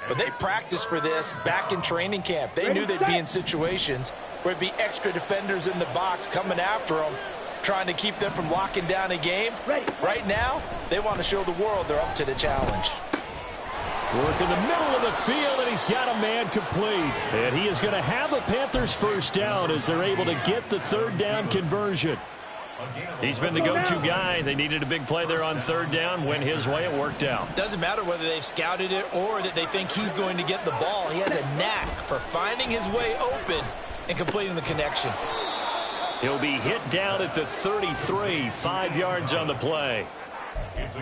S3: but they practiced for this back in training camp. They knew they'd be in situations where it'd be extra defenders in the box coming after them, trying to keep them from locking down a game. Right now, they want to show the world they're up to the challenge.
S2: Work in the middle of the field, and he's got a man complete. And he is going to have a Panthers 1st down as they're able to get the 3rd down conversion. He's been the go-to guy. They needed a big play there on 3rd down. Went his way. It worked out.
S3: Doesn't matter whether they've scouted it or that they think he's going to get the ball. He has a knack for finding his way open and completing the connection.
S2: He'll be hit down at the 33, 5 yards on the play.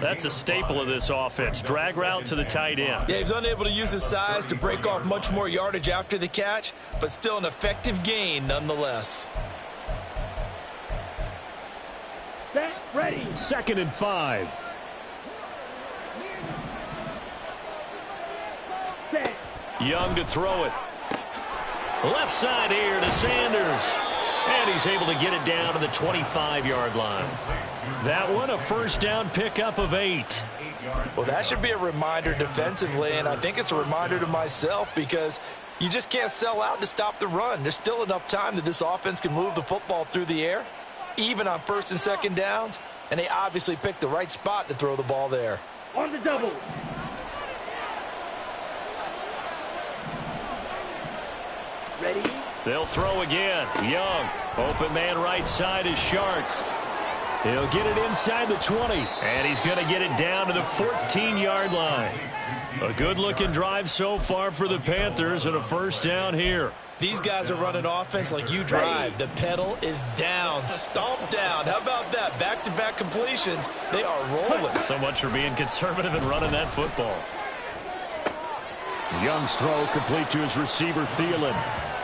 S2: That's a staple of this offense. Drag route to the tight end.
S3: Yeah, he's unable to use his size to break off much more yardage after the catch, but still an effective gain nonetheless.
S4: Set. Ready.
S2: 2nd and 5.
S4: Set.
S2: Young to throw it. Left side here to Sanders. And he's able to get it down to the 25-yard line. That one, a 1st down pickup of 8.
S3: Well, that should be a reminder defensively, and I think it's a reminder to myself because you just can't sell out to stop the run. There's still enough time that this offense can move the football through the air, even on 1st and 2nd downs, and they obviously picked the right spot to throw the ball there.
S4: On the double. Ready.
S2: They'll throw again. Young. Open man right side is Shark. He'll get it inside the 20. And he's going to get it down to the 14-yard line. A good-looking drive so far for the Panthers and a 1st down here.
S3: These guys are running offense like you drive. The pedal is down, stomped down. How about that? Back-to-back completions. They are rolling.
S2: So much for being conservative and running that football. Young's throw complete to his receiver, Thielen.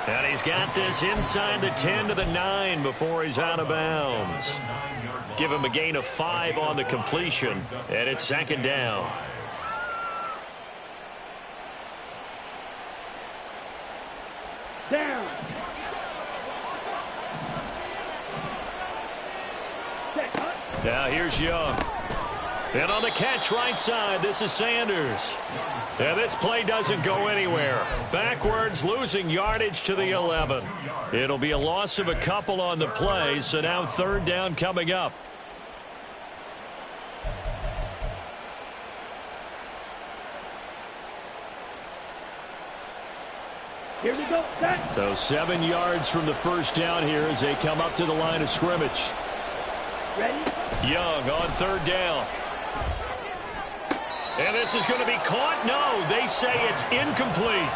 S2: And he's got this inside the 10 to the 9 before he's out of bounds. Give him a gain of 5 on the completion, and it's 2nd down.
S4: Down.
S2: Now here's Young. And on the catch right side, this is Sanders. And this play doesn't go anywhere. Backwards, losing yardage to the 11. It'll be a loss of a couple on the play, so now 3rd down coming up.
S4: Here we go. Set.
S2: So 7 yards from the 1st down here as they come up to the line of scrimmage.
S4: Ready.
S2: Young on 3rd down. And this is going to be caught. No, they say it's incomplete.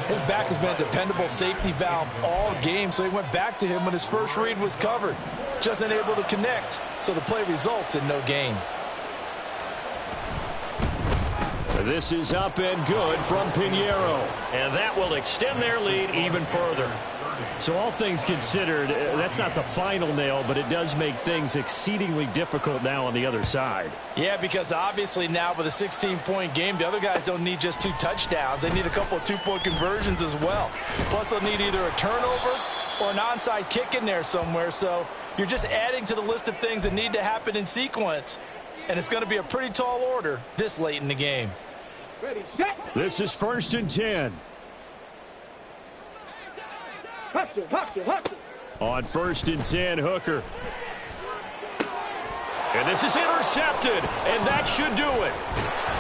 S6: His back has been a dependable safety valve all game, so he went back to him when his first read was covered. Just unable to connect, so the play results in no gain.
S2: This is up and good from Pinheiro. And that will extend their lead even further. So all things considered, that's not the final nail, but it does make things exceedingly difficult now on the other side.
S6: Yeah, because obviously now with a 16-point game, the other guys don't need just 2 touchdowns. They need a couple of 2-point conversions as well. Plus they'll need either a turnover or an onside kick in there somewhere. So you're just adding to the list of things that need to happen in sequence. And it's going to be a pretty tall order this late in the game.
S4: Ready. Set.
S2: This is 1st and 10.
S4: Hustle, hustle, hustle.
S2: On 1st and 10, Hooker. And this is intercepted, and that should do it.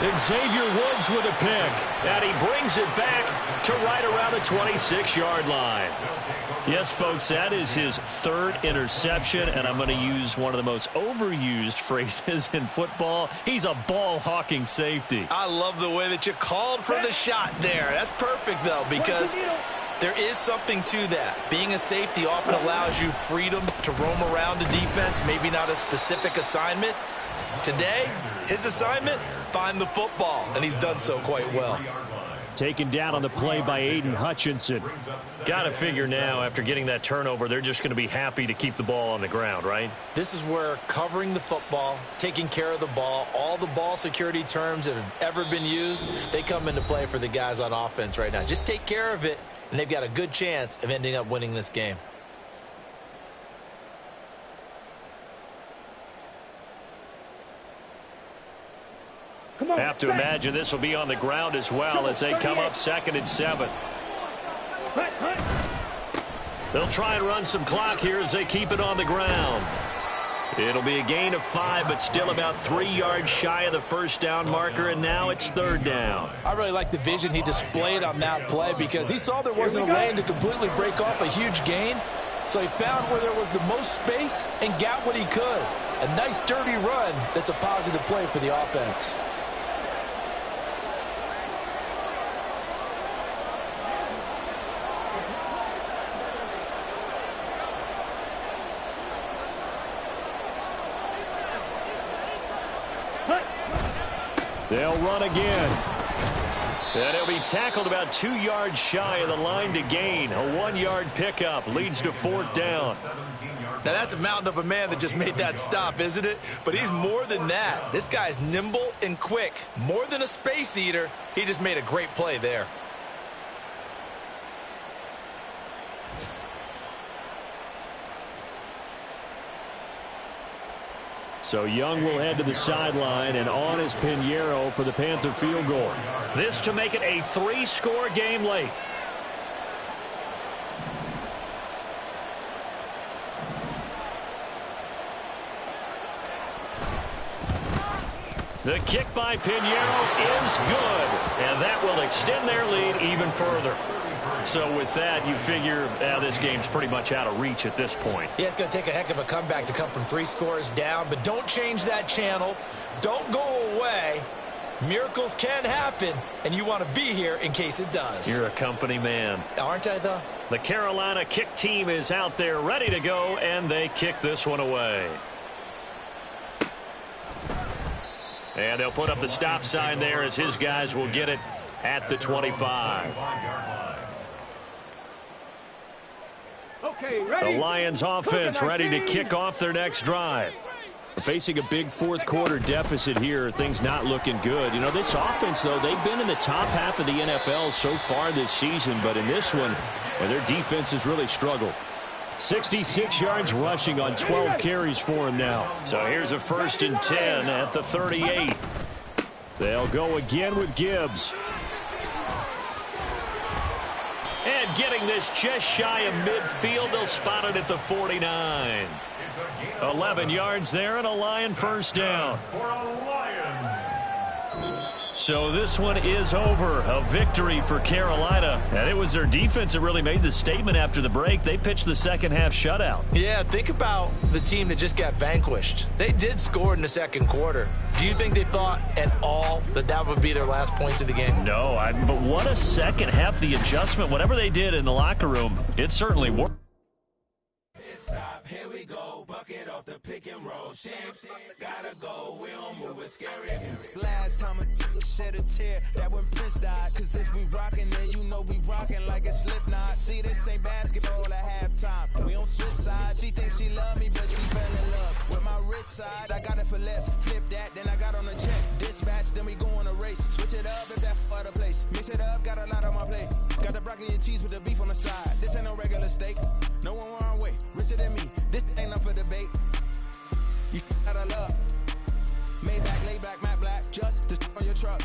S2: Xavier Woods with a pick, and he brings it back to right around the 26-yard line. Yes, folks, that is his third interception, and I'm going to use one of the most overused phrases in football. He's a ball-hawking safety.
S6: I love the way that you called for the shot there. That's perfect, though, because there is something to that. Being a safety often allows you freedom to roam around the defense, maybe not a specific assignment. Today, his assignment, find the football, and he's done so quite well.
S2: Taken down on the play by Aiden Hutchinson. Got to figure now, after getting that turnover, they're just going to be happy to keep the ball on the ground, right?
S6: This is where covering the football, taking care of the ball, all the ball security terms that have ever been used, they come into play for the guys on offense right now. Just take care of it, and they've got a good chance of ending up winning this game.
S2: Have to imagine this will be on the ground as well as they come up 2nd and 7. They'll try and run some clock here as they keep it on the ground. It'll be a gain of 5, but still about 3 yards shy of the first down marker, and now it's 3rd down.
S6: I really like the vision he displayed on that play because he saw there wasn't a lane to completely break off a huge gain. So he found where there was the most space and got what he could. A nice dirty run that's a positive play for the offense.
S2: They'll run again. And he'll be tackled about 2 yards shy of the line to gain. A 1-yard pickup leads to 4th down.
S6: Now that's a mountain of a man that just made that stop, isn't it? But he's more than that. This guy's nimble and quick. More than a space eater. He just made a great play there.
S2: So Young will head to the sideline, and on is Pinheiro for the Panther field goal. This to make it a 3-score game late. The kick by Pinheiro is good, and that will extend their lead even further. So with that, you figure this game's pretty much out of reach at this point.
S6: Yeah, it's going to take a heck of a comeback to come from 3 scores down, but don't change that channel. Don't go away. Miracles can happen, and you want to be here in case it does.
S2: You're a company man.
S6: Aren't I, though?
S2: The Carolina kick team is out there ready to go, and they kick this one away. And they'll put up the stop sign there as his guys will get it at the 25. The Lions offense ready to kick off their next drive. Facing a big fourth-quarter deficit here, things not looking good. You know, this offense, though, they've been in the top half of the NFL so far this season, but in this one, their defense has really struggled. 66 yards rushing on 12 carries for him now. So here's a 1st and 10 at the 38. They'll go again with Gibbs. And getting this just shy of midfield, they'll spot it at the 49. 11 yards there and a Lion first down. So this one is over. A victory for Carolina. And it was their defense that really made the statement after the break. They pitched the second half shutout.
S6: Yeah, think about the team that just got vanquished. They did score in the second quarter. Do you think they thought at all that that would be their last points of the game?
S2: No, but what a second half. The adjustment, whatever they did in the locker room, it certainly worked.
S7: Here we go, bucket off the pick and roll. Shame, gotta go, we don't move it scary.
S8: Last time a shed a tear, that when Prince died. Cause if we rockin', then you know we rockin' like a Slipknot. See, this ain't basketball at halftime. We on switch sides. She thinks she love me, but she fell in love with my rich side. I got it for less. Flip that, then I got on a check. Dispatch, then we go on a race. Switch it up if that's other place. Mix it up, got a lot on my plate. Got the broccoli and cheese with the beef on the side. This ain't no regular steak. No one wrong way, richer than me. This ain't up for debate. You gotta love. Maybach, laid back, matte black, just to on your truck.